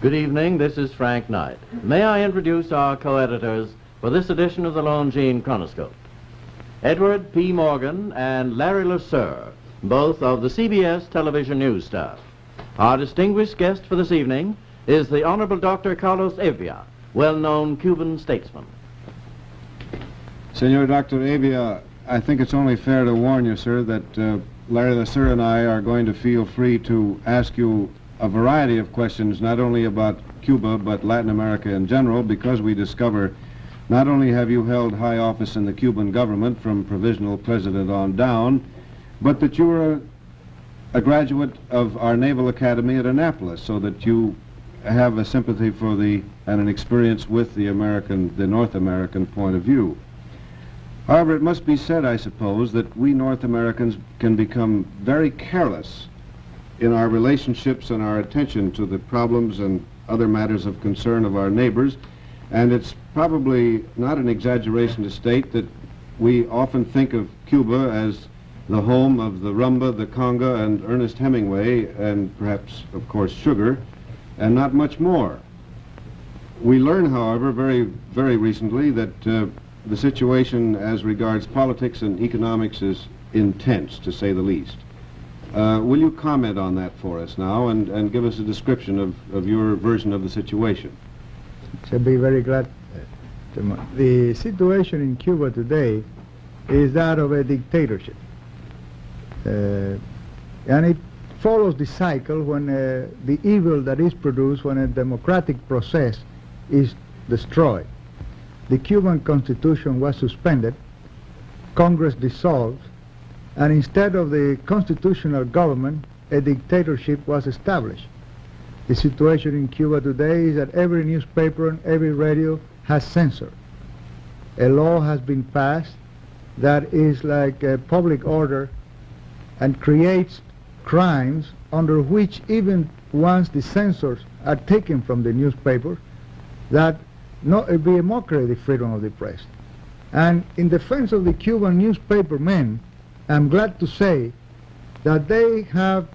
Good evening, this is Frank Knight. May I introduce our co-editors for this edition of the Longines Chronoscope? Edward P. Morgan and Larry LeSueur, both of the CBS television news staff. Our distinguished guest for this evening is the Honorable Dr. Carlos Hevia, well-known Cuban statesman. Senor Dr. Hevia, I think it's only fair to warn you, sir, that Larry LeSueur and I are going to feel free to ask you a variety of questions, not only about Cuba, but Latin America in general, because we discover not only have you held high office in the Cuban government from provisional president on down, but that you were a graduate of our Naval Academy at Annapolis, so that you have a sympathy for and an experience with the North American point of view. However, it must be said, I suppose, that we North Americans can become very careless in our relationships and our attention to the problems and other matters of concern of our neighbors, and it's probably not an exaggeration to state that we often think of Cuba as the home of the rumba, the conga, and Ernest Hemingway, and perhaps, of course, sugar, and not much more. We learn, however, very recently that the situation as regards politics and economics is intense, to say the least. Will you comment on that for us now and give us a description of your version of the situation? I'll be very glad. The situation in Cuba today is that of a dictatorship. And it follows the cycle when the evil that is produced when a democratic process is destroyed. The Cuban Constitution was suspended, Congress dissolved, and instead of the constitutional government, a dictatorship was established. The situation in Cuba today is that every newspaper and every radio has censor. A law has been passed that is like a public order and creates crimes under which, even once the censors are taken from the newspaper, that it be a mockery of the freedom of the press. And in defense of the Cuban newspaper men, I'm glad to say that they have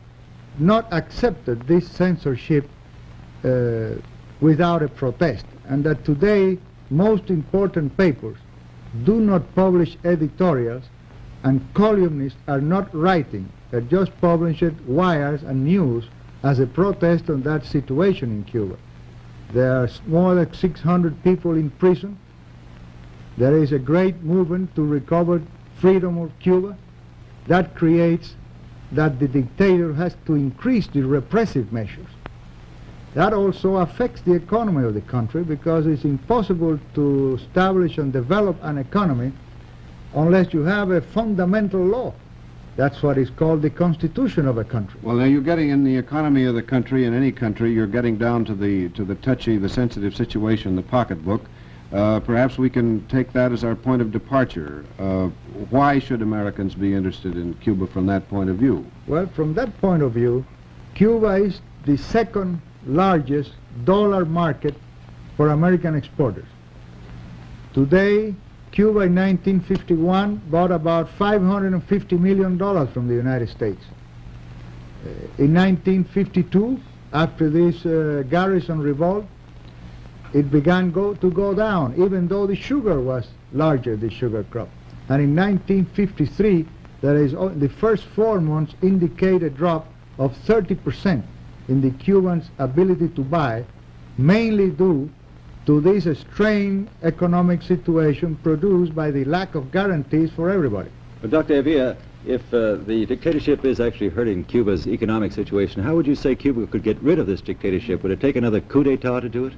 not accepted this censorship without a protest, and that today most important papers do not publish editorials, and columnists are not writing. They're just publishing wires and news as a protest on that situation in Cuba. There are more than 600 people in prison. There is a great movement to recover freedom of Cuba. That creates that the dictator has to increase the repressive measures. That also affects the economy of the country, because it's impossible to establish and develop an economy unless you have a fundamental law. That's what is called the constitution of a country. Well, now you're getting in the economy of the country, in any country, you're getting down to the touchy, the sensitive situation, the pocketbook. Perhaps we can take that as our point of departure. Why should Americans be interested in Cuba from that point of view? Well, from that point of view, Cuba is the second largest dollar market for American exporters. Today, Cuba in 1951 bought about $550 million from the United States. In 1952, after this Garrison revolt, it began to go down, even though the sugar was larger, the sugar crop. And in 1953, the first 4 months indicate a drop of 30% in the Cubans' ability to buy, mainly due to this strained economic situation produced by the lack of guarantees for everybody. But Dr. Hevia, if the dictatorship is actually hurting Cuba's economic situation, how would you say Cuba could get rid of this dictatorship? Would it take another coup d'etat to do it?